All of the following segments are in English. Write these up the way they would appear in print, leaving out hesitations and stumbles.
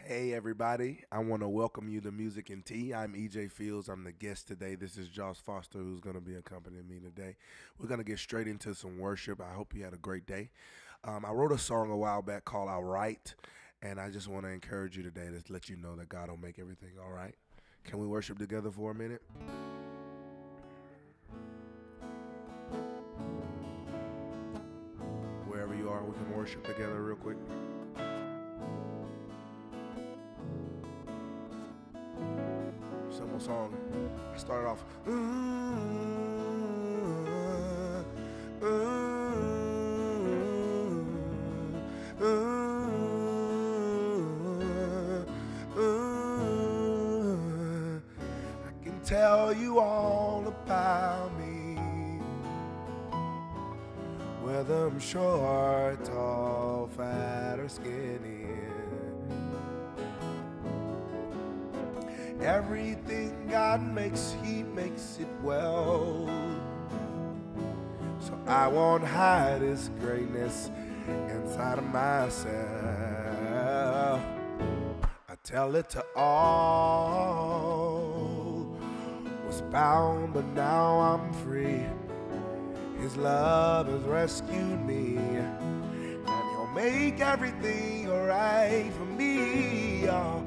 Hey everybody, I want to welcome you to Music and Tea. I'm EJ Fields. I'm the guest today. This is Josh Foster who's going to be accompanying me today. We're going to get straight into some worship. I hope you had a great day. I wrote a song a while back called "All Right," and I just want to encourage you today to let you know that God will make everything all right. Can we worship together for a minute? Wherever you are, we can worship together real quick. Simple song. I started off. I can tell you all about me, whether I'm short, tall, fat, or skinny. Everything God makes, He makes it well. So I won't hide His greatness inside of myself. I tell it to all. Was bound, but now I'm free. His love has rescued me, and He'll make everything alright for me, alright.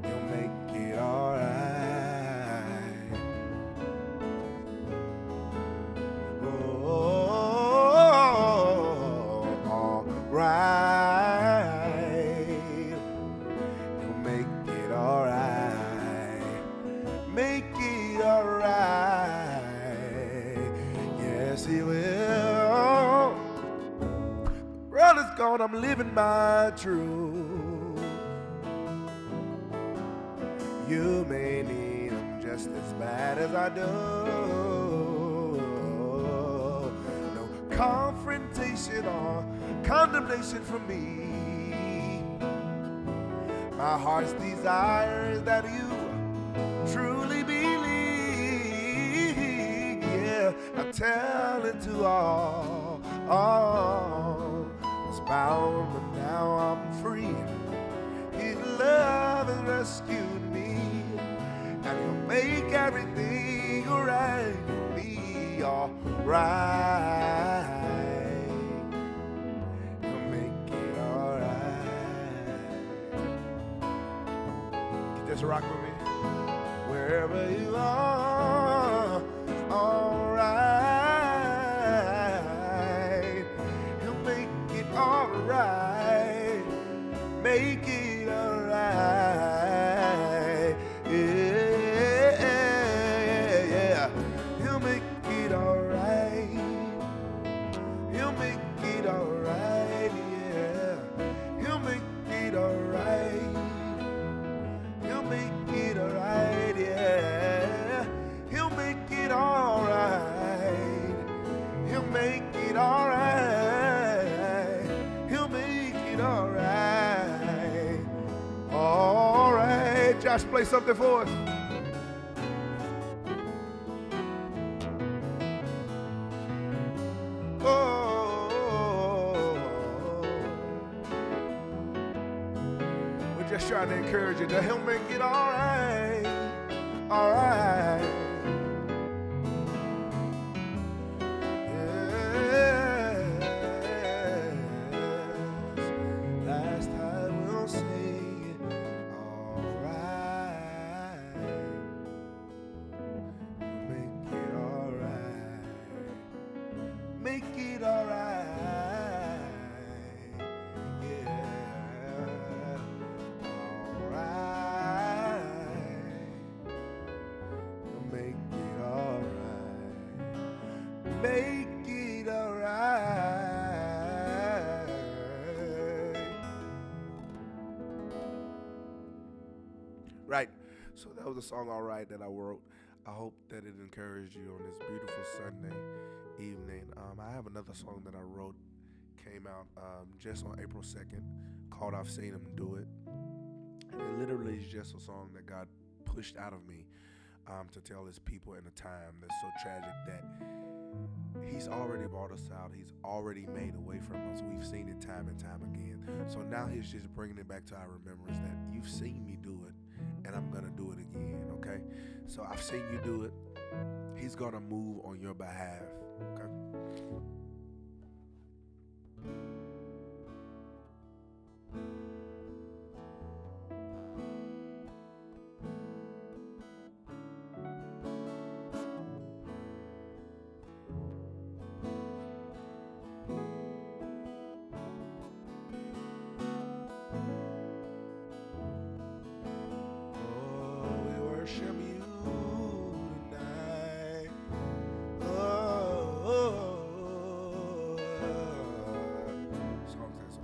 He'll make it alright. Oh, alright. He'll make it alright. Make it alright. Yes, He will. The world is gone, I'm living my truth. You may need Him just as bad as I do. No confrontation or condemnation from me. My heart's desire is that you truly believe. Yeah, I tell it to all. Was bound, but now I'm free. His love has rescued me, and He'll make everything alright for me, alright. He'll make it alright. You just rock with me. Wherever you are, alright. He'll make it alright. Make it alright. Yeah, yeah. He'll make it alright. He'll make it alright. Yeah. He'll make it alright. He'll make it alright. Yeah. He'll make it alright. He'll make it alright. He'll make it alright. Alright. Josh, play something for us. Oh, we're just trying to encourage you that He'll make it alright. Alright. Last time we'll sing it, alright. Make it alright. Make it alright. Yeah. Alright. Make it alright. Make it alright. Right. So that was a song, All Right, that I wrote. I hope that it encouraged you on this beautiful Sunday evening. I have another song that I wrote, came out just on April 2nd, called I've Seen Him Do It. And it literally is just a song that God pushed out of me to tell His people in a time that's so tragic that He's already brought us out. He's already made a way from us. We've seen it time and time again. So now he's just bringing it back to our remembrance that you've seen me do it, and I'm going to do it again, okay? So I've seen you do it. He's going to move on your behalf, okay? Oh, we worship you tonight. Oh, oh, oh. Song says,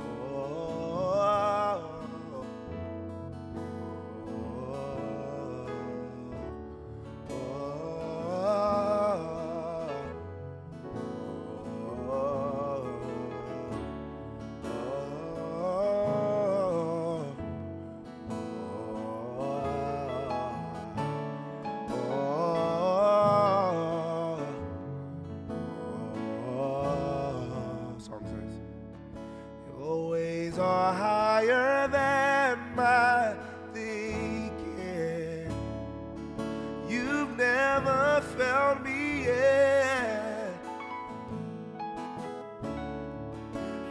song says, your ways are higher than my thinking. You've never found me yet.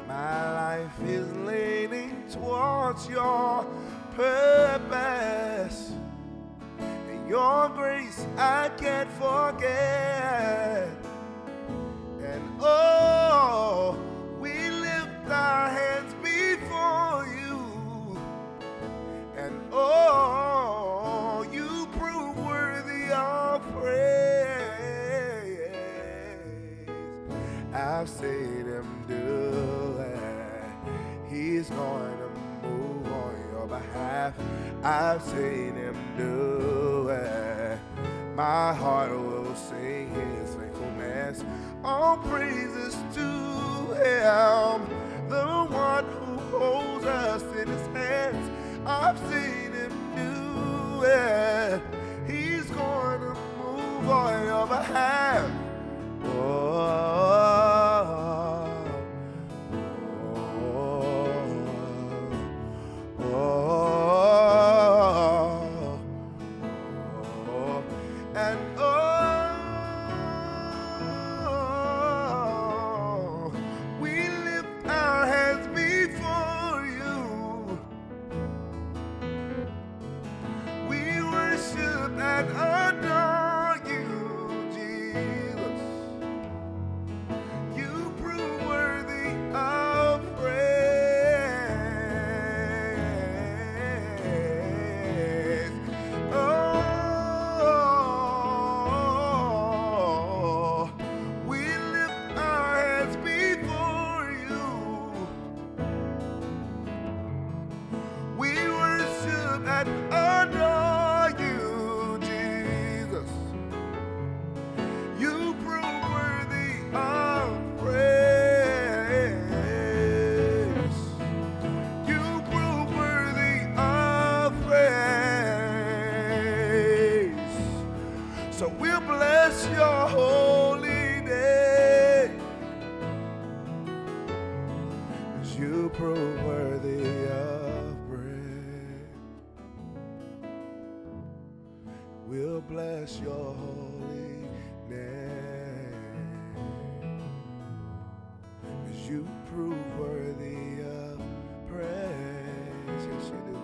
My life is leaning towards your purpose, and your grace I can't forget. And oh, we lift our hands before you, and oh, you prove worthy of praise. I've seen him do it. He's going to move on your behalf. I've seen him do it. My heart will sing his faithfulness. All praises to him, the one who holds us in his hands. I've seen him do it. He's going to move on your behalf. Oh, oh, oh, oh, and oh, we lift our hands before you. We worship and adore you, Jesus. You prove worthy of praise. Oh, we lift our hands before you. We worship and adore you, Jesus. You prove worthy of praise. You prove worthy of praise. So we'll bless your holy name, 'cause you prove worthy of praise. We'll bless your holy name, 'cause you prove worthy of praise. Yes, you do.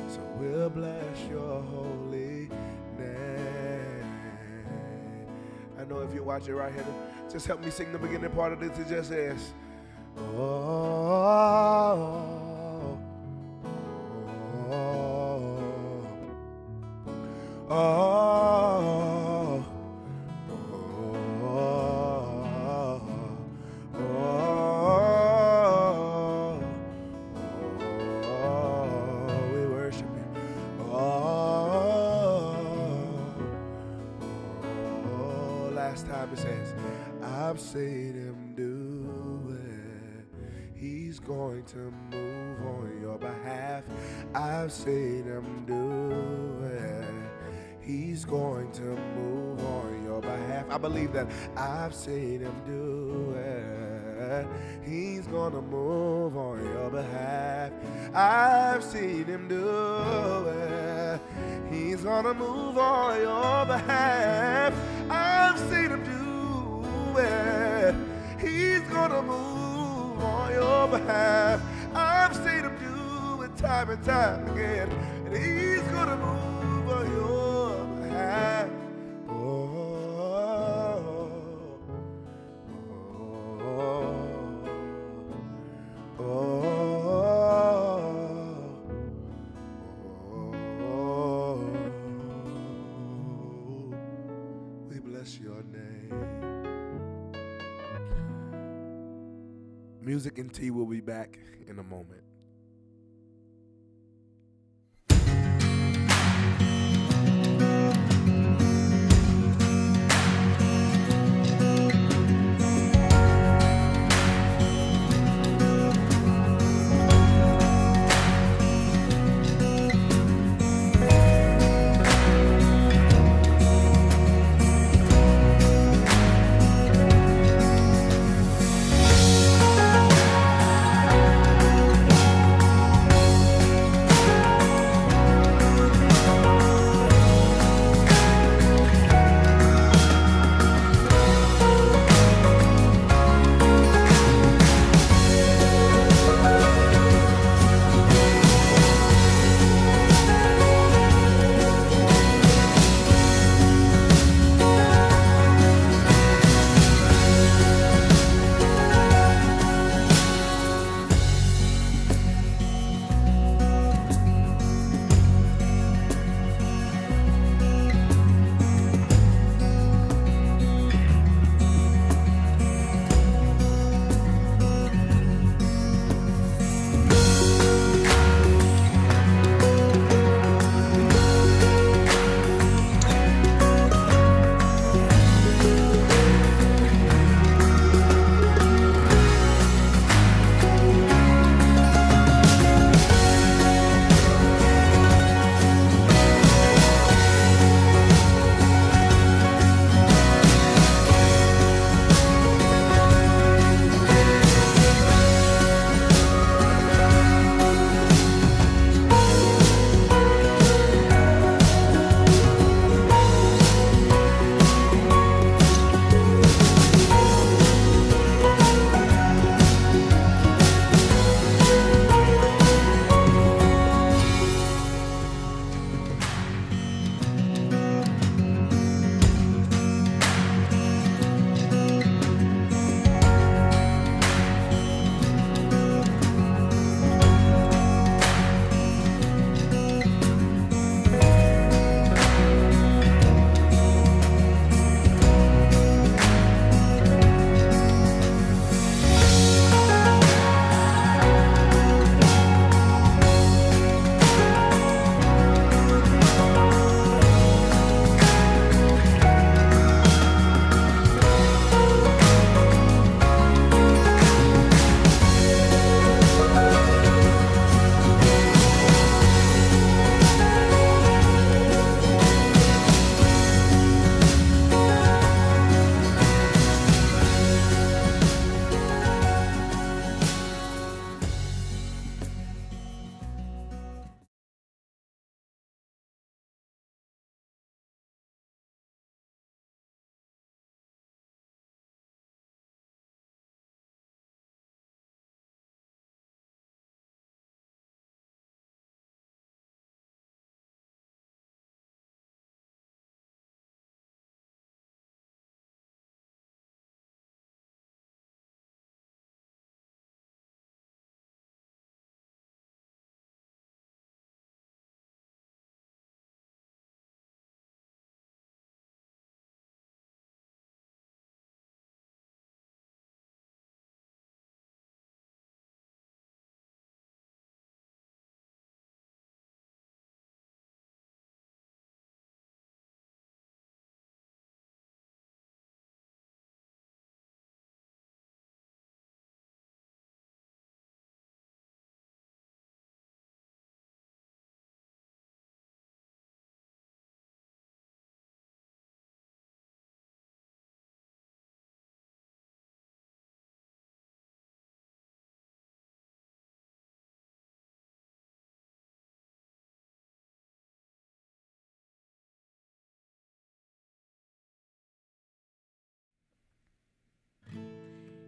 So we'll bless your holy name. I know if you watch it right here, just help me sing the beginning part of this. It just says, oh, oh, oh, we worship you. Last time it says, I've seen him do it. He's going to move on your behalf. I've seen him do it. He's going to move on your behalf. I believe that I've seen him do it. He's gonna move on your behalf. I've seen him do it. He's gonna move on your behalf. I've seen him do it. He's gonna move on your behalf. I've seen him do it time and time again. And he's gonna move on your behalf. We bless your name. Music and Tea will be back in a moment.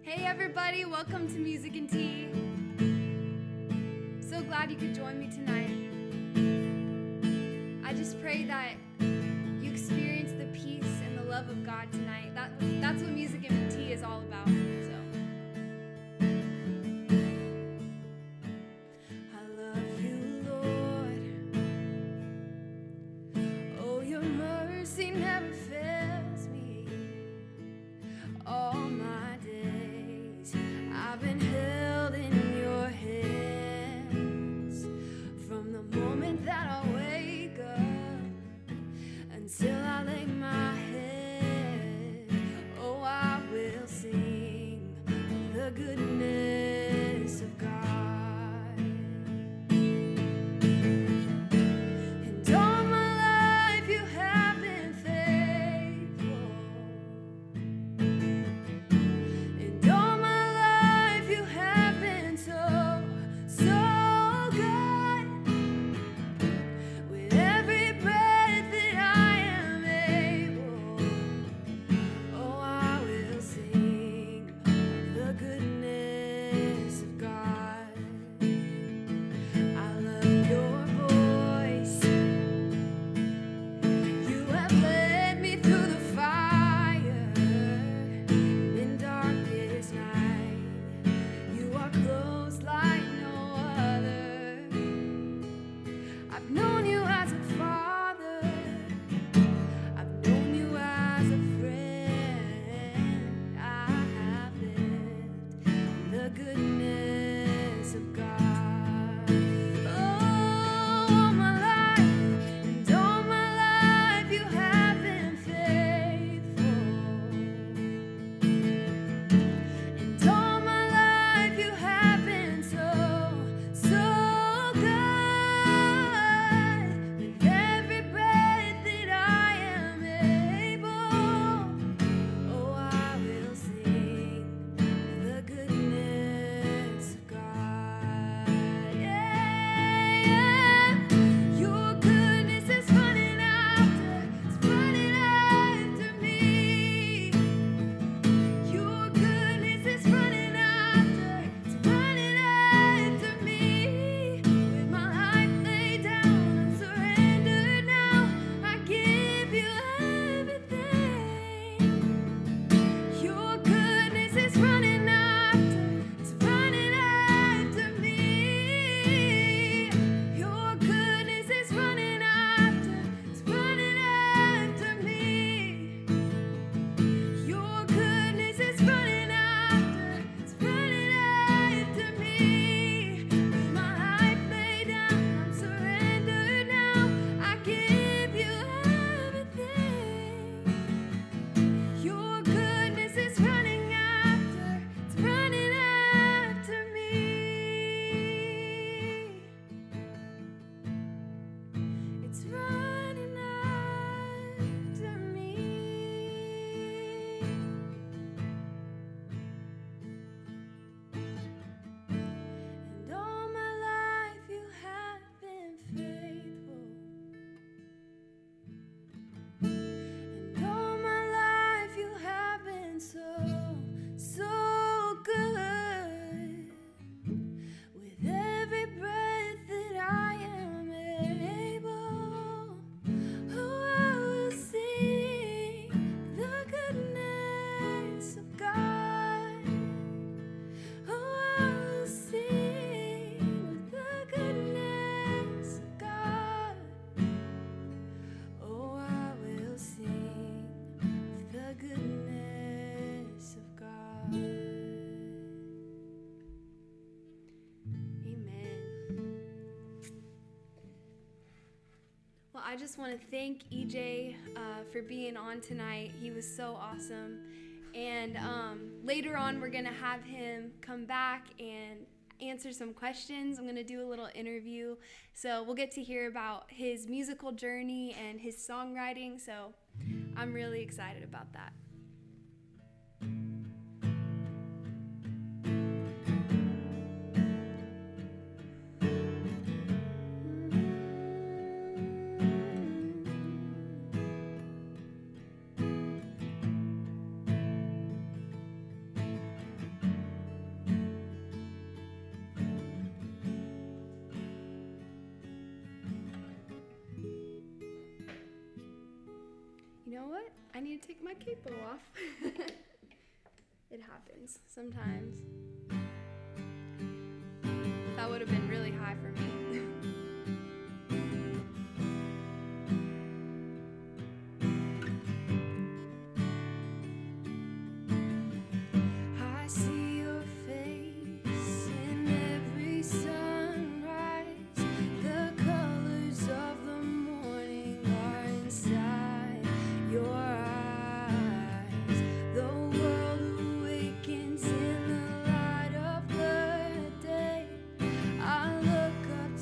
Hey everybody, welcome to Music and Tea. So glad you could join me tonight. I just pray that you experience the peace and the love of God tonight. That's what Music and Tea is all about. I love you, Lord. Oh, your mercy never fails me. All my days I've been held in your hands. From the moment that I wake up until I lay my head, oh, I will sing the goodness of God. And all my life you have been faithful. And all my life you have been so, so good. With every breath that I am able, oh, I will sing the goodness of God. I love your voice. You have led me through the fire in darkest night. You are close like no other. I've known you as a father. I've known you as a friend. I have lived the goodness of God. Oh, all my life, and all my life you have been faithful. And all my life you have been so, so good. With every breath that I am able, oh, I will sing the goodness of God. Yeah, yeah. Your goodness is running after me. Your goodness is running after me. With my life laid down and surrendered now, I give you everything. Your goodness is running after me. Your goodness is running after me. Your goodness is running after me. With my life laid down, I'm surrendered now. I give you everything. Your goodness is running after me. It's running after me. And all my life you have been faithful. And all my life you have been so, so good. With every breath that I am able, oh, I will sing the goodness of God. Oh, I will sing the goodness of God. Oh, I will sing the goodness of God. Amen. Well, I just want to thank EJ for being on tonight. He was so awesome. And later on, we're going to have him come back and answer some questions. I'm going to do a little interview. So we'll get to hear about his musical journey and his songwriting. So I'm really excited about that. need to take my capo off. It happens sometimes. That would have been really high for me. I see your face in every sunrise. The colors of the morning are inside your eyes. The world awakens in the light of the day. I look up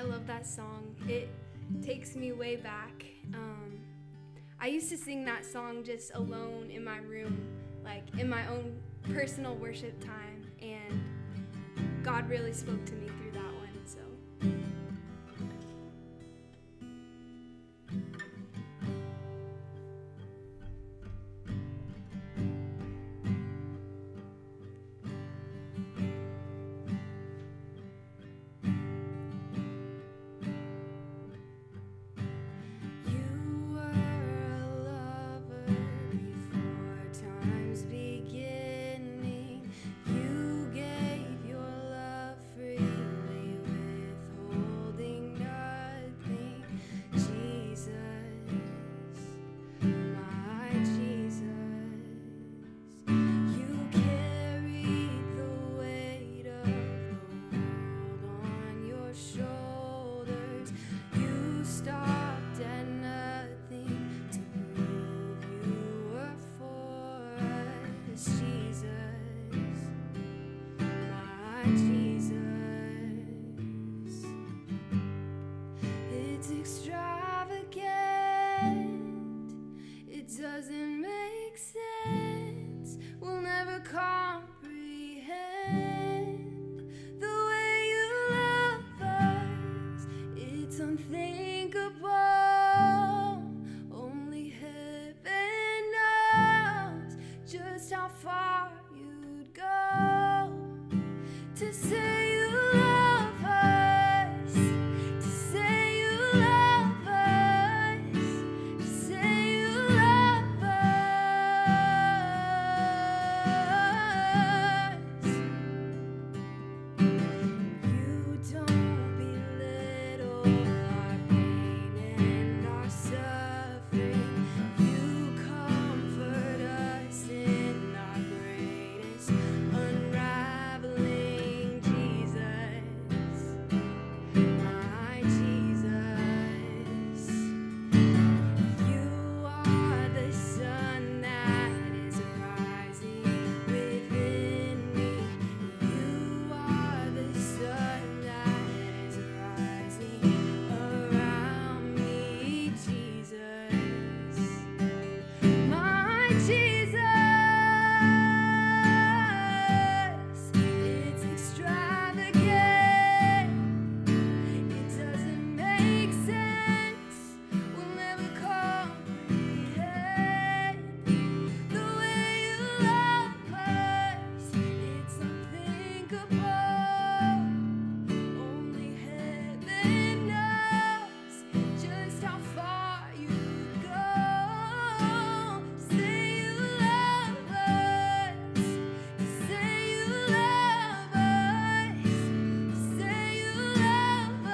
love that song. It takes me way back. I used to sing that song just alone in my room, like in my own personal worship time, and God really spoke to me through that one. So. Doesn't make sense. We'll never comprehend the way you love us. It's unthinkable. Only heaven knows just how far you'd go to say you love us, to say you love us, to say you love us. You don't belittle our pain and our suffering. You comfort us in our greatest unraveling, Jesus, my Jesus. You are the sun that is rising within me. You are the sun that is rising around me, Jesus, my Jesus. It's extravagant. It doesn't make sense. We'll never comprehend the way you love us. It's unthinkable. Only heaven knows just how far you go. Say you love us. Say you love us. Say you love us.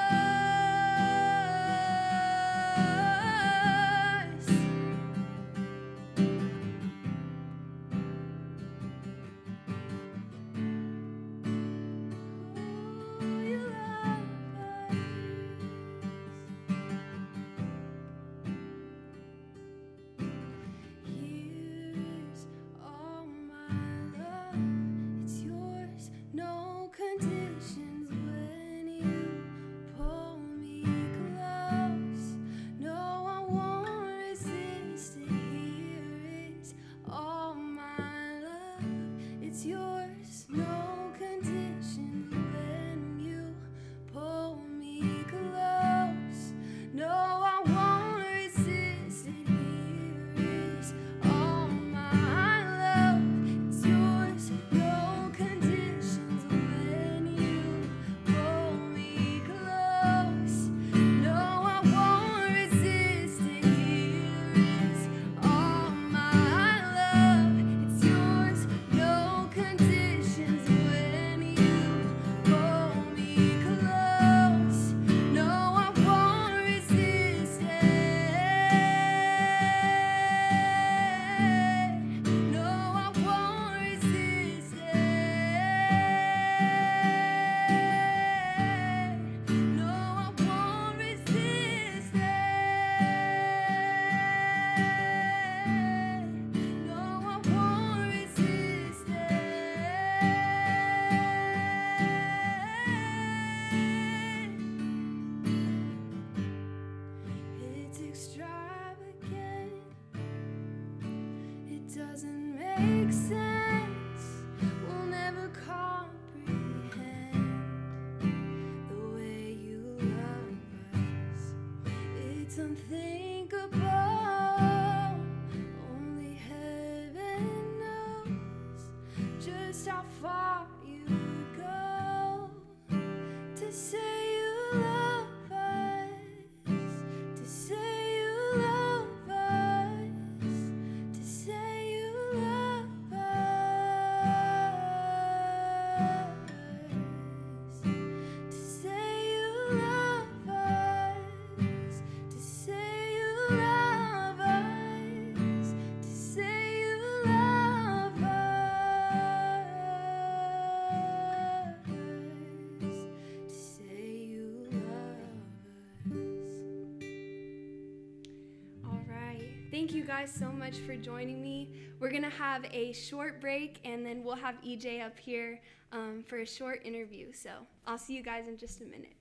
how far you would go to say you love us, to say you love us, to say you love us, to say you love us, to say you love us, to say you love us, to say you love us. All right. Thank you guys so much for joining me. We're going to have a short break, and then we'll have EJ up here for a short interview. So I'll see you guys in just a minute.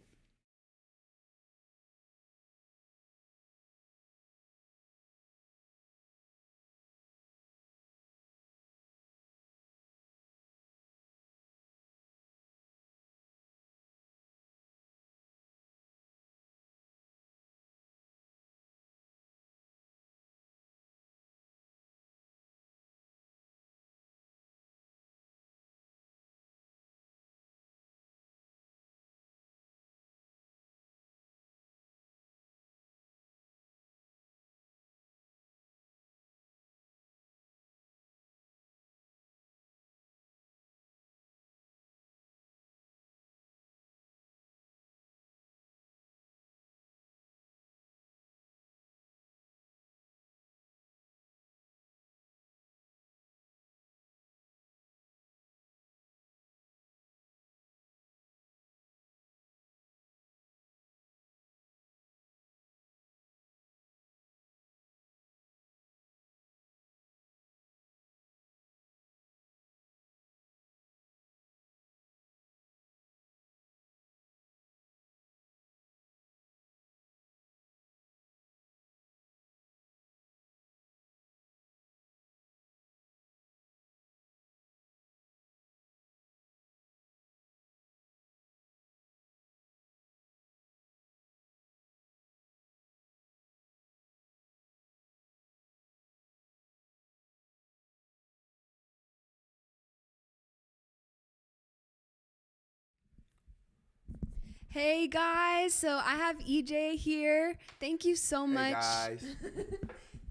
Hey guys, so I have EJ here. Thank you so Hey much. guys.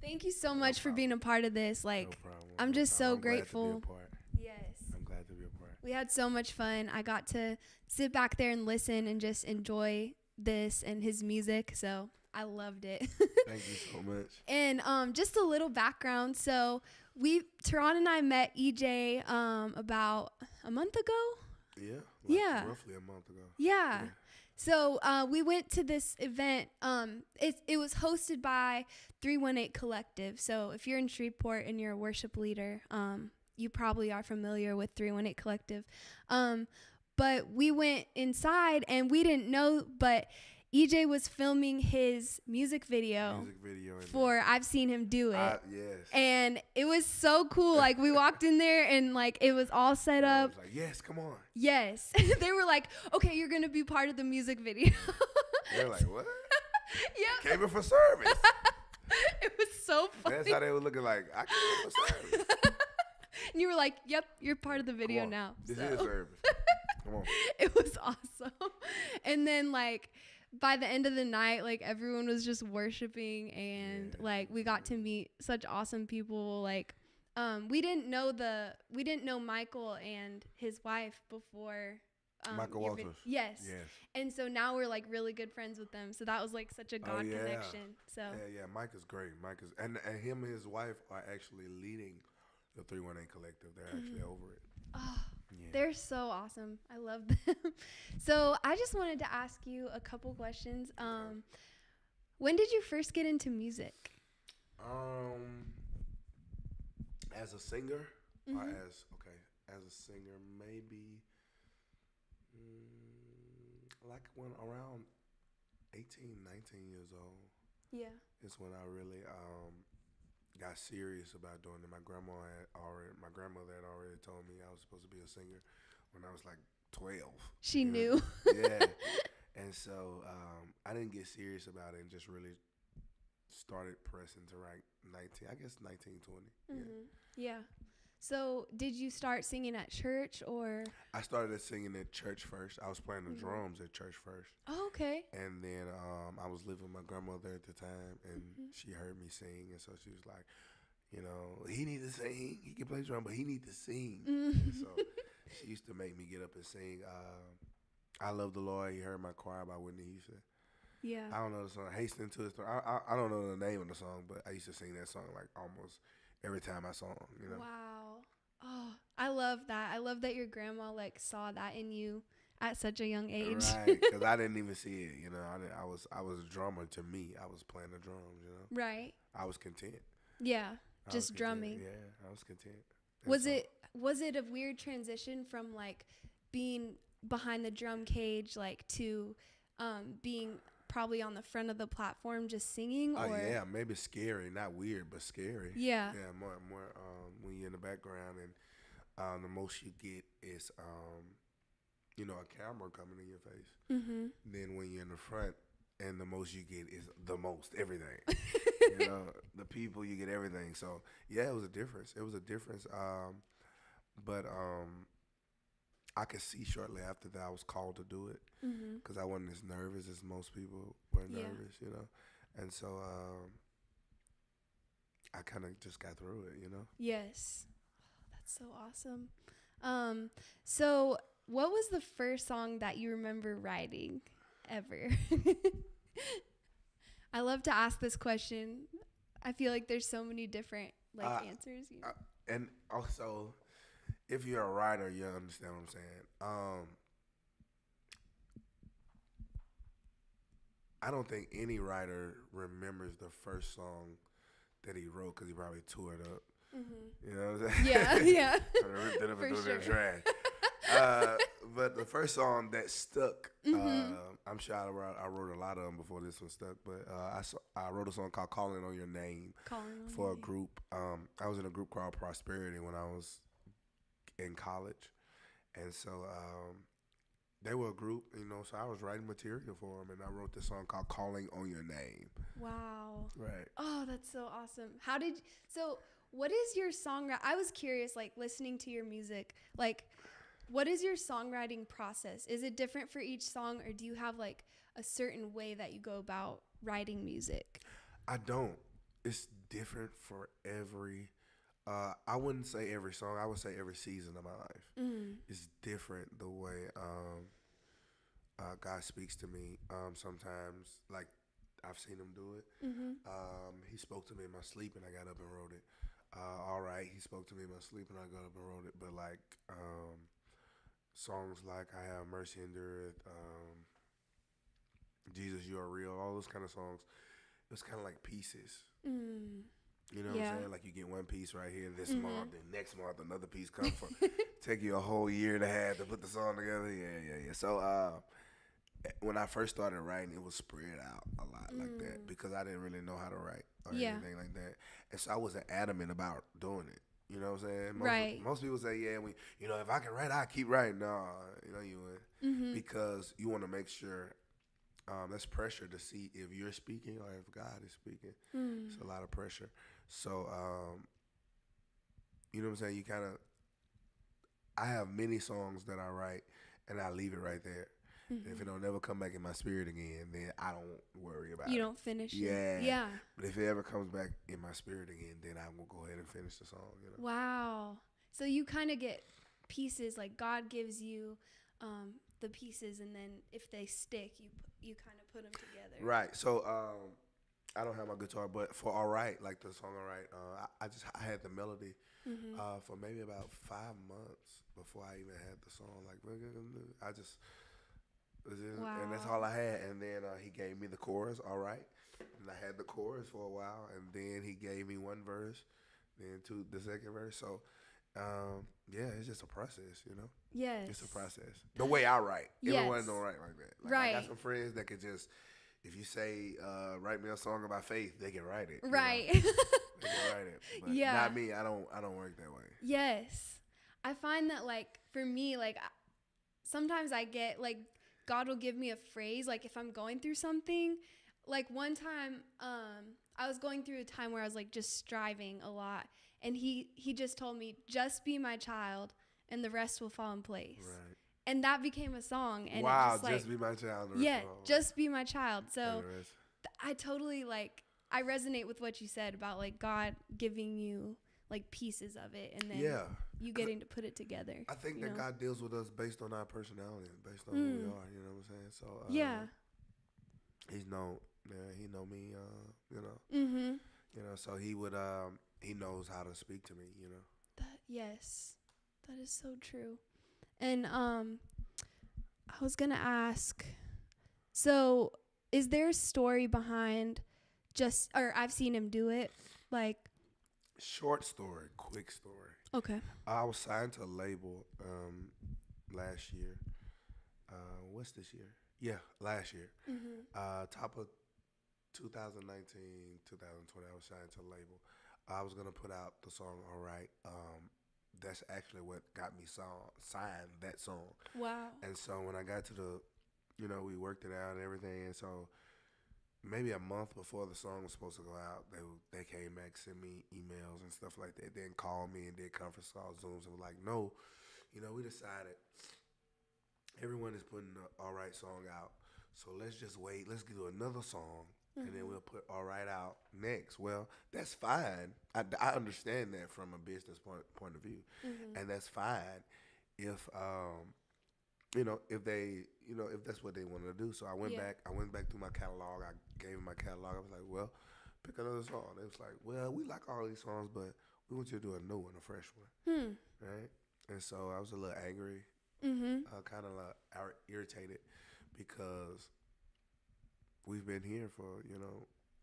Thank you so much for being a part of this. Like, No problem. I'm no just problem. so I'm grateful. Glad to be a part. Yes. I'm glad to be a part. We had so much fun. I got to sit back there and listen and just enjoy this and his music. So I loved it. Thank you so much. And just a little background. So Teron and I met EJ about a month ago. Yeah. Yeah. Roughly a month ago. Yeah. So we went to this event. It was hosted by 318 Collective. So if you're in Shreveport and you're a worship leader, you probably are familiar with 318 Collective. But we went inside and we didn't know, but EJ was filming his music video for I've Seen Him Do It. Yes. And it was so cool. Like, we walked in there and, like, it was all set up. I was like, yes, come on. Yes. They were like, okay, you're going to be part of the music video. They're like, what? Yeah. Came in for service. It was so funny. That's how they were looking like, I came in for service. And you were like, yep, you're part of the video now. This so. is service. Come on. It was awesome. And then, like, by the end of the night, like, everyone was just worshiping, and like, we got to meet such awesome people. Like, we didn't know Michael and his wife before. Michael Walters. Yes. And so now we're like really good friends with them. So that was like such a God connection. So yeah, Mike is great. Mike is, and him and his wife are actually leading the 318 Collective. They're actually over it. Oh. Yeah. They're so awesome. I love them. So I just wanted to ask you a couple questions. When did you first get into music? As a singer, or as a singer, maybe like when around 18, 19 years old. Yeah. It's when I really got serious about doing it. My grandmother had already told me I was supposed to be a singer when I was like 12. She knew. Yeah. And so I didn't get serious about it and just really started pressing to like 19, I guess 19, 20. Yeah. So, did you start singing at church or? I started singing at church first. I was playing the Mhm. drums at church first. Oh, okay. And then I was living with my grandmother at the time, and Mhm. she heard me sing, and so she was like, you know, he need to sing. He can play drum, but he need to sing. And Mhm. so she used to make me get up and sing. I Love the Lord. You heard my choir by Whitney Houston. Yeah. I don't know the song. Hasten to his throne. I don't know the name of the song, but I used to sing that song like almost every time I saw him. You know. Wow. Oh, I love that. I love that your grandma like saw that in you at such a young age. Right, because I didn't even see it. You know, I was a drummer to me. I was playing the drums. You know, Right. I was content. Yeah. I was Just content. drumming. Yeah, I was content. And Was so, it a weird transition from like being behind the drum cage like to being probably on the front of the platform just singing or yeah, maybe scary, not weird, but scary. Yeah. Yeah, more. When you're in the background, and the most you get is you know, a camera coming in your face. Mhm. Then when you're in the front, and the most you get is the most everything. You know, the people, you get everything. So yeah, it was a difference. It was a difference. But I could see shortly after that I was called to do it Mhm. because I wasn't as nervous as most people were Yeah. nervous. You know, and so I kind of just got through it. You know. Yes. That's so awesome. So what was the first song that you remember writing ever? I love to ask this question. I feel like there's so many different Uh, answers. and also, if you're a writer, you understand what I'm saying. I don't think any writer remembers the first song that he wrote because he probably tore it up. Mhm. You know what I'm saying? Yeah, yeah. Ripped it up and For threw it in the sure. trash. But the first song that stuck, Mhm. I'm sure I wrote a lot of them before this one stuck, but I wrote a song called "Calling on Your Name" Calling on for a you. group. I was in a group called Prosperity when I was in college, and so they were a group, you know. So I was writing material for them, and I wrote this song called "Calling on Your Name." Wow. Right. Oh, that's so awesome. So what is your songwriting? I was curious, like listening to your music, like what is your songwriting process? Is it different for each song or do you have like a certain way that you go about writing music? I don't. It's different for every. I wouldn't say every song. I would say every season of my life. Mm. It's different the way God speaks to me. Sometimes, like I've seen Him do it. Mhm. He spoke to me in my sleep, and I got up and wrote it. All right, He spoke to me in my sleep, and I got up and wrote it. But like songs like "I Have Mercy Endureth," "Jesus, You Are Real," all those kind of songs. It was kind of like pieces. Mm. You know what Yeah. I'm saying? Like you get one piece right here this Mhm. month, and next month another piece comes from. Take you a whole year and a half to put the song together. Yeah. So when I first started writing, it was spread out a lot like that because I didn't really know how to write or Yeah. anything like that, and so I wasn't adamant about doing it. You know what I'm saying? Right. Most people say, yeah, if I can write, I keep writing. No, you would Mhm. because you want to make sure. That's pressure to see if you're speaking or if God is speaking. Mm. It's a lot of pressure. So, you know what I'm saying? You kind of, I have many songs that I write and I leave it right there. And if it don't never come back in my spirit again, then I don't worry about You it. don't finish it. Yeah. Yeah. But if it ever comes back in my spirit again, then I will go ahead and finish the song. You know? Wow. So you kind of get pieces, like God gives you the pieces, and then if they stick, you kind of put them together. Right. So I don't have my guitar, but for "All Right," like the song "All Right," I had the melody Mhm. for maybe about 5 months before I even had the song. Like I just and that's Wow. all I had. And then he gave me the chorus, "All Right," and I had the chorus for a while, and then he gave me one verse, then the second verse. So yeah, it's just a process, you know. Yes. It's a process. The way I write, everyone Yes. don't write like that. Like, I Right. got some friends that could just, if you say, write me a song about faith, they can write it. you know? Right. They can write it. But Yeah. not me. I don't work that way. Yes. I find that like for me, like sometimes I get like God will give me a phrase, like if I'm going through something. Like one time, I was going through a time where I was like just striving a lot, and he just told me, just be my child and the rest will fall in place. Right. And that became a song, and it Wow, just like, just be my child. yeah, just be my child. So the rest. I totally like, I resonate with what you said about like God giving you like pieces of it, and then Yeah. you getting to put it together. I think you that know? God deals with us based on our personality, and based on who we are. You know what I'm saying? So Yeah. he's known. Yeah, he know me. You know. Mm-hmm. You know. So he would. He knows how to speak to me. You know. Yes, that is so true. And I was gonna ask, so is there a story behind just, or I've seen him do it, like, Short story, quick story. okay. I was signed to a label last year. What's this year? Yeah, last year. Mm-hmm. Top of 2019, 2020, I was signed to a label. I was gonna put out the song "All Right." That's actually what got me signed that song. Wow. And so when I got to the, we worked it out and everything. And so maybe a month before the song was supposed to go out, they came back, sent me emails and stuff like that. Then called me and did conference calls, Zooms, and were like, no, we decided everyone is putting the All Right song out. So let's just wait. Let's do another song, and then we'll put All Right out next. Well, that's fine. I understand that from a business point of view, and that's fine if if they if that's what they wanted to do. So I went Yeah. back. I went back through my catalog. I gave them my catalog. I was like, well, pick another song. They was like, well, we like all these songs, but we want you to do a new one, a fresh one, right? And so I was a little angry, kind of irritated because we've been here for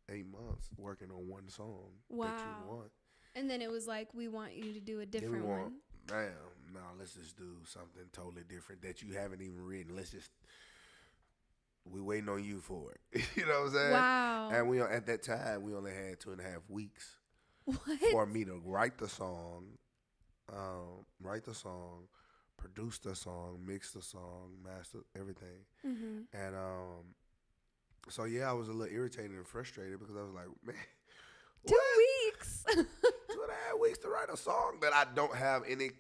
8 months working on one song that you Wow. want. And then it was like, we want you to do a Then we different want, one. damn, no, let's just do something totally different that you haven't even written. We waiting on you for it. You know what I'm saying? Wow. And we at that time we only had 2.5 weeks What? for me to write the song, produce the song, mix the song, master everything. And so yeah, I was a little irritated and frustrated because I was like, man, 2 what? weeks. 2.5 weeks to write a song that I don't have any.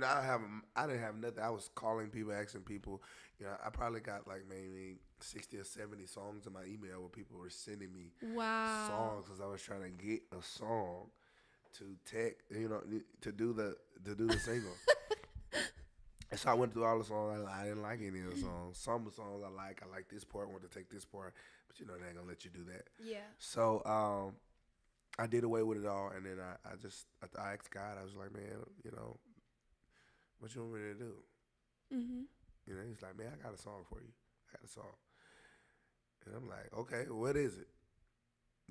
I didn't have nothing. I was calling people, asking people. I probably got like maybe 60 or 70 songs in my email where people were sending me Wow. songs because I was trying to get a song to to do the single. And so I went through all the songs. I didn't like any of the songs. Some of the songs I like. I like this part. I want to take this part, but they ain't gonna let you do that. Yeah. So I did away with it all, and then I asked God. I was like, man, what you want me to do? He's like, man, I got a song for you. I got a song. And I'm like, okay, what is it?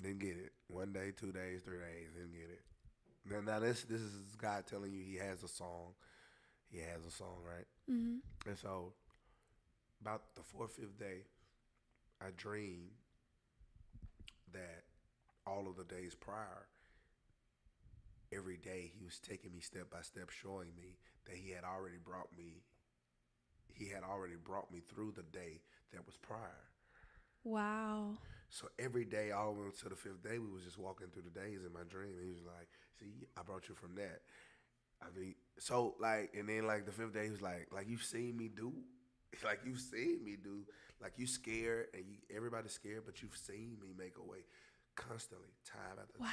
Didn't get it. 1 day, 2 days, 3 days, didn't get it. Now this is God telling you He has a song. He has a song, right? And so about the 4th, 5th day, I dreamed that all of the days prior, every day He was taking me step by step, showing me that He had already brought me through the day that was prior. Wow. So every day, all the way to the 5th day, we was just walking through the days in my dream. And He was like, see, I brought you from that. I mean, so like, and then like the 5th day, He was like you've seen me do, like you've seen me do, like you scared and everybody's scared, but you've seen me make a way constantly, time after time.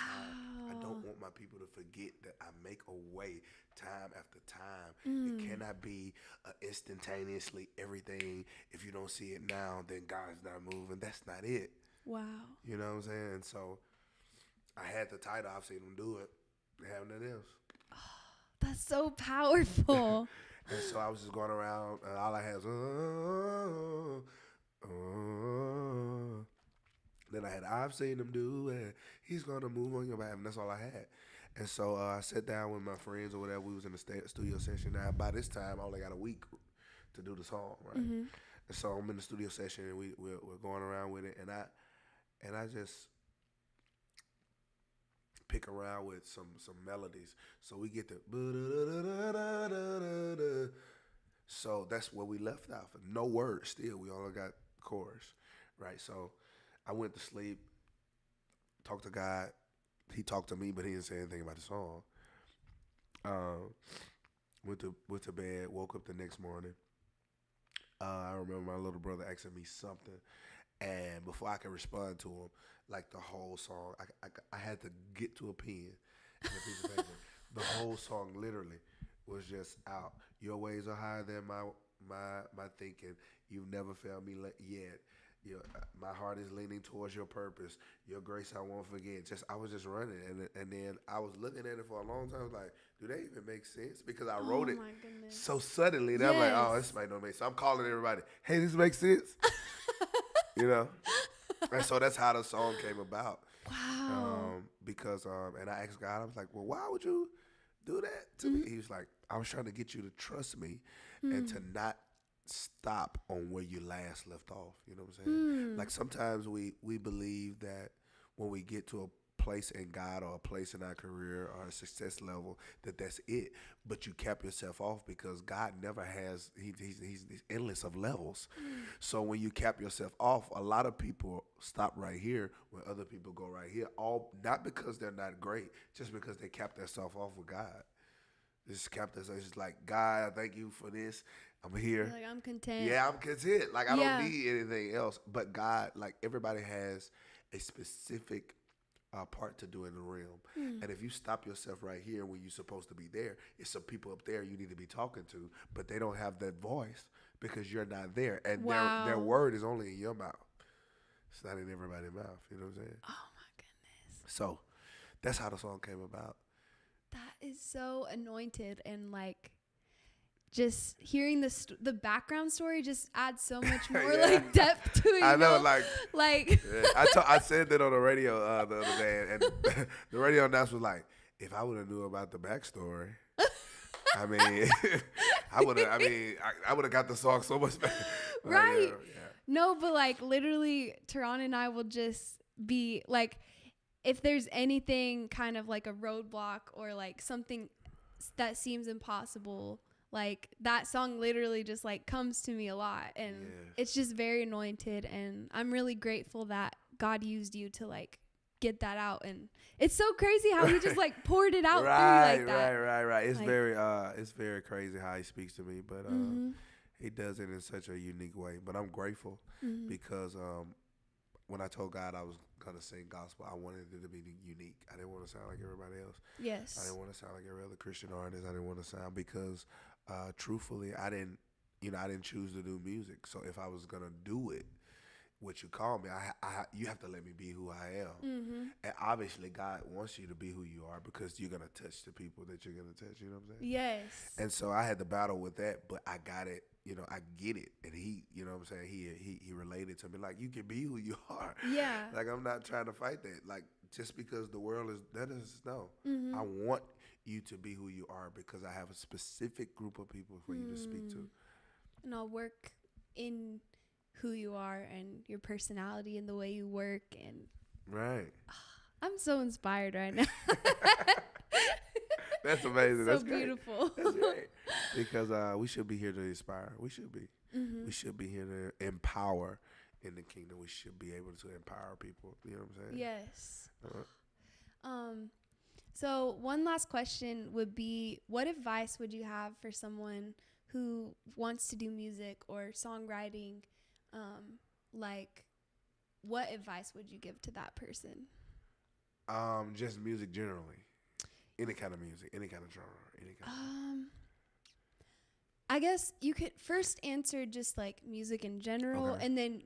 I don't want my people to forget that I make a way time after time. It cannot be instantaneously everything. If you don't see it now, then God's not moving. That's not it. Wow. You know what I'm saying? And so I had the title. I've seen them do it. They have nothing else. That's so powerful. And so I was just going around, and all I had was, then I had, I've seen him do, and He's going to move on your behalf, and that's all I had. And so I sat down with my friends or whatever. We was in the studio session. Now, by this time, I only got a week to do the song, right? And so I'm in the studio session, and we're going around with it, and I just pick around with some melodies. So we get the, so that's where we left off. No words still. We only got chorus, right? So I went to sleep, talked to God. He talked to me, but He didn't say anything about the song. Um, went to bed, woke up the next morning. I remember my little brother asking me something, and before I could respond to him, like the whole song, I had to get to a pen and a piece of paper. The whole song literally was just out. Your ways are higher than my thinking. You've never failed me yet. My heart is leaning towards your purpose. Your grace I won't forget. Just I was just running, and then I was looking at it for a long time. I was like, do they even make sense? Because I Oh wrote it my goodness. so suddenly that I'm like, oh, this Yes. might not make sense. I'm calling everybody, hey, this makes sense, you know. And so that's how the song came about. Wow. Because and I asked God, I was like, well, why would you do that to me? He was like, I was trying to get you to trust me and to not stop on where you last left off. You know what I'm saying? Like sometimes we believe that when we get to a place in God or a place in our career or a success level that that's it, but you cap yourself off because God never has he's endless of levels. So when you cap yourself off, a lot of people stop right here when other people go right here, all not because they're not great, just because they cap themselves off with God. Just kept us. It's just like, God, I thank you for this. I'm You're here. like, I'm content. Yeah, I'm content. Like I don't Yeah. need anything else. But God, like everybody has a specific part to do in the realm. And if you stop yourself right here when you're supposed to be there, it's some people up there you need to be talking to, but they don't have that voice because you're not there, and their Wow. word is only in your mouth. It's not in everybody's mouth. You know what I'm saying? Oh my goodness. So that's how the song came about. That is so anointed, and like just hearing the background story just adds so much more Yeah. like depth to it. I You know, know, like like yeah, I said that on the radio the other day, and the radio announcer was like, "If I would have knew about the backstory, I mean, I would have. I would have got the song so much better." right. Yeah. No, but like literally, Tehran and I will just be like, if there's anything kind of like a roadblock or like something that seems impossible, like that song literally just like comes to me a lot, and Yes. it's just very anointed, and I'm really grateful that God used you to like get that out. And it's so crazy how he just like poured it out through you like that. Right. It's Like, very crazy how he speaks to me, but mm-hmm, he does it in such a unique way. But I'm grateful mm-hmm. because when I told God I was gonna sing gospel, I wanted it to be unique. I didn't want to sound like everybody else. I Yes. didn't want to sound like every other Christian artist. I didn't want to sound because, truthfully, I didn't choose to do music. So if I was gonna do it, what you call me, you have to let me be who I am. Mm-hmm. And obviously, God wants you to be who you are because you're gonna touch the people that you're gonna touch. You know what I'm saying? Yes. And so I had to battle with that, but I got it. I get it, and he, you know what I'm saying. He related to me like you can be who you are. Yeah. Like I'm not trying to fight that. Like just because the world is that is no. Mm-hmm. I want you to be who you are because I have a specific group of people for you to speak to. And I'll work in who you are and your personality and the way you work, and Right. I'm so inspired right now. That's amazing. So That's great. beautiful. That's great. Because we should be here to inspire. We should be. Mm-hmm. We should be here to empower in the kingdom. We should be able to empower people. You know what I'm saying? Yes. Uh-huh. So one last question would be, what advice would you have for someone who wants to do music or songwriting? Like, what advice would you give to that person? Just music generally. Any kind of music, any kind of genre, any kind of I guess you could first answer just like music in general, Okay. and then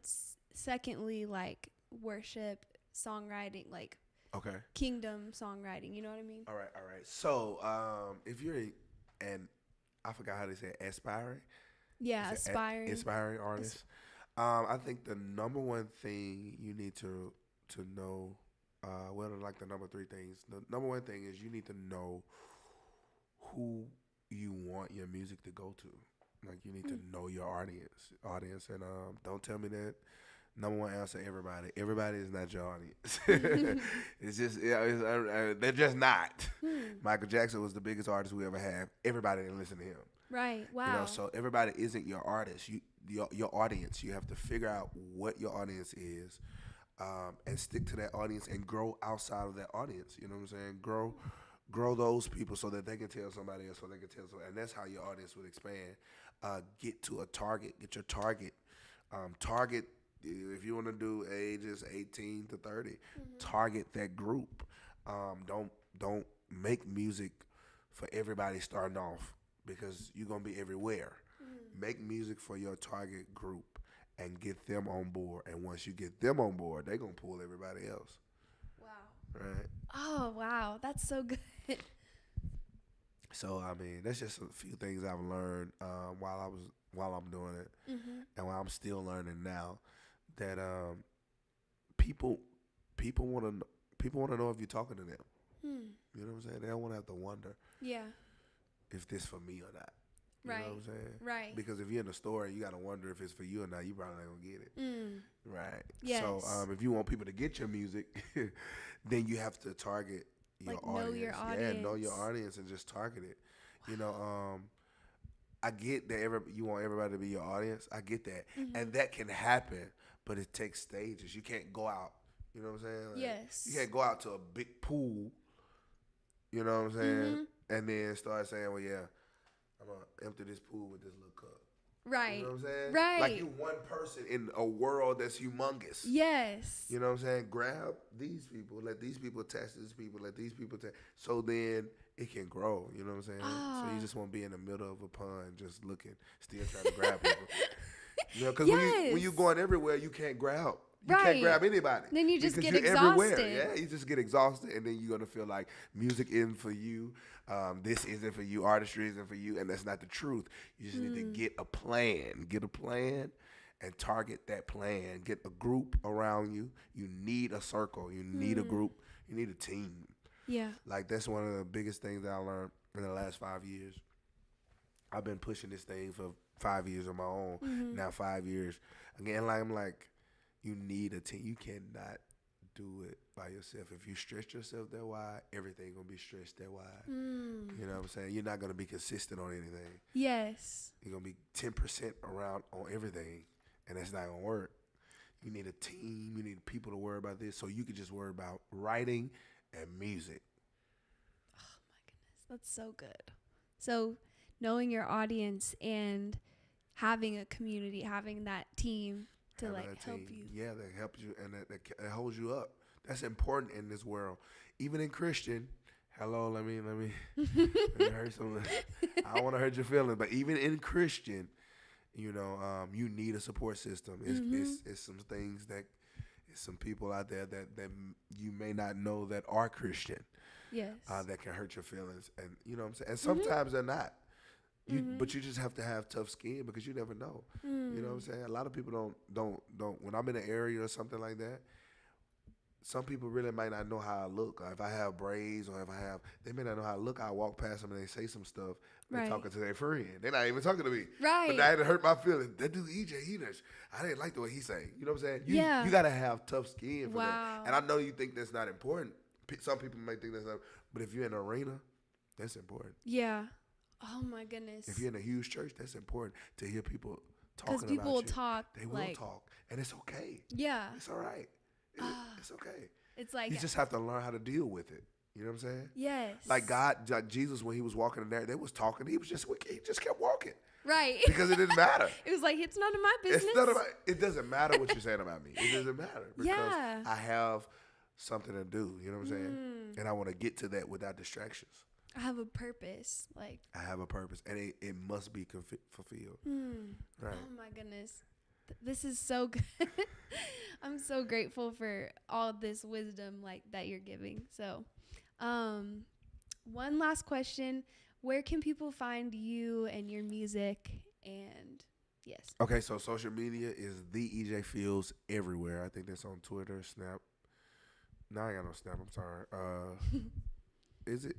secondly, like worship, songwriting, like Okay. kingdom songwriting. You know what I mean? All right. So, if you're and I forgot how they say it, aspiring. Yeah, Is it aspiring. aspiring artist. I think the number one thing you need to know, like the number three things. The number one thing is you need to know who you want your music to go to. Like you need to know your audience, and don't tell me that. Number one answer: everybody. Everybody is not your audience. It's just they're just not. Michael Jackson was the biggest artist we ever had. Everybody didn't listen to him. Right. Wow. So everybody isn't your artist. Your audience. You have to figure out what your audience is, and stick to that audience and grow outside of that audience. You know what I'm saying? grow those people so that they can tell somebody else, so they can tell somebody, and that's how your audience would expand. Get to a target. Get your target. Target if you want to do ages 18 to 30. Target that group. Don't make music for everybody starting off because you're gonna be everywhere. Make music for your target group and get them on board. And once you get them on board, they're gonna pull everybody else. Wow. Right. Oh, wow. That's so good. So I mean, that's just a few things I've learned while I'm doing it, and while I'm still learning now. That people people want to people want to know if you're talking to them. Hmm. You know what I'm saying? They don't want to have to wonder Yeah. if this for me or not. You Right. know what I'm saying? Right. Because if you're in the store, you gotta wonder if it's for you or not. You probably not gonna get it. Mm. Right. Yes. So if you want people to get your music, then you have to target your Like, audience. know your Yeah, know your audience. audience and just target it. You know, I get that you want everybody to be your audience. I get that, and that can happen, but it takes stages. You can't go out. You know what I'm saying? Like, Yes. You can't go out to a big pool. You know what I'm saying? And then start saying, "Well, yeah, I'm gonna empty this pool with this little cup." Right. You know what I'm saying? Right. Like you one person in a world that's humongous. Yes. You know what I'm saying? Grab these people, let these people test these people, let these people test. So then it can grow. You know what I'm saying? So you just won't be in the middle of a pond just looking, still trying to grab people. You know, because when you going everywhere, you can't grab. You can't grab anybody. Then you just because get you're exhausted. everywhere. Yeah, you just get exhausted, and then you're gonna feel like music isn't for you. This isn't for you. Artistry isn't for you, and that's not the truth. You just need to get a plan. Get a plan, and target that plan. Get a group around you. You need a circle. You need a group. You need a team. Yeah. Like that's one of the biggest things that I learned in the last 5 years. I've been pushing this thing for 5 years on my own. Now 5 years. Again, like I'm like, you need a team. You cannot do it by yourself. If you stretch yourself that wide, everything gonna be stretched that wide. You know what I'm saying? You're not gonna be consistent on anything. Yes. You're gonna be 10% around on everything, and that's not gonna work. You need a team. You need people to worry about this, so you can just worry about writing and music. Oh my goodness. That's so good. So knowing your audience and having a community, having that team to Having like a help team, you. yeah, that helps you and that holds you up. That's important in this world, even in Christian. Hello, let me hurt some. I don't want to hurt your feelings, but even in Christian, you know, you need a support system. It's some things that it's some people out there that you may not know that are Christian. Yes. That can hurt your feelings, and you know what I'm saying. And sometimes they're not. But you just have to have tough skin because you never know. You know what I'm saying? A lot of people don't. When I'm in an area or something like that, some people really might not know how I look. Or if I have braids or if they may not know how I look. I walk past them and they say some stuff. They're talking to their friend. They're not even talking to me. Right. But that hurt my feelings. That dude EJ, I didn't like the way he sang. You know what I'm saying? Yeah. You got to have tough skin for Wow. that. And I know you think that's not important. Some people may think that's not. But if you're in an arena, that's important. Yeah. Oh my goodness. If you're in a huge church, that's important to hear people talking about you. Because people will talk. They will talk, and it's okay. Yeah. It's all right. It's okay. It's like You just have to learn how to deal with it. You know what I'm saying? yes. Like Jesus, when he was walking in there, they was talking. He just kept walking right. because it didn't matter. It was like it's none of my business. It doesn't matter what you're saying about me. It doesn't matter because Yeah. I have something to do. You know what I'm saying? And I want to get to that without distractions. I have a purpose. Like I have a purpose, and it must be fulfilled. Right. oh my goodness. This is so good. I'm so grateful for all this wisdom like that you're giving. So, one last question. Where can people find you and your music? And yes. Okay, so social media is the EJ Fields everywhere. I think that's on Twitter, Snap. No, I ain't got no Snap. I'm sorry. Is it?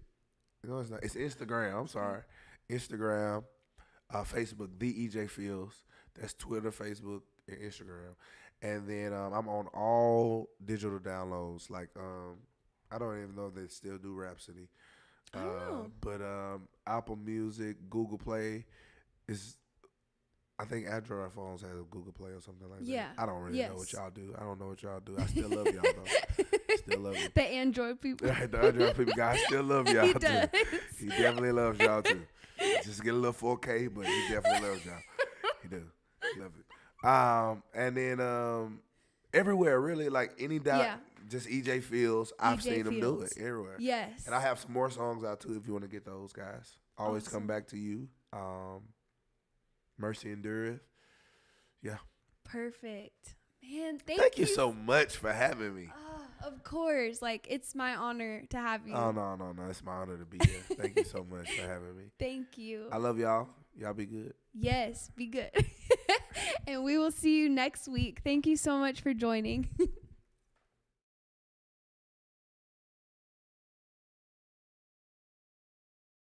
No, it's not. It's Instagram. I'm sorry. Instagram, Facebook, the EJ Fields. That's Twitter, Facebook, and Instagram. And then I'm on all digital downloads. Like I don't even know if they still do Rhapsody. I don't know. But Apple Music, Google Play is I think Android phones have Google Play or something like Yeah. that. I don't really know what Yes. y'all do. I don't know what y'all do. I still love y'all though. Still love you. The Android people. Right, the Android people, guys still love y'all He too. does. He definitely loves y'all too. Just get a little 4K, but he definitely loves y'all. He do. Love it. And then everywhere really, like any dot, Yeah. just EJ Fields. I've EJ seen him do it Fields. everywhere. Yes. And I have some more songs out too if you want to get those, guys. Always Awesome. come back to you. Mercy endureth. Yeah. Perfect. Man, Thank you so much for having me. Of course. Like, it's my honor to have you. Oh, no. It's my honor to be here. Thank you so much for having me. Thank you. I love y'all. Y'all be good. Yes, be good. And we will see you next week. Thank you so much for joining.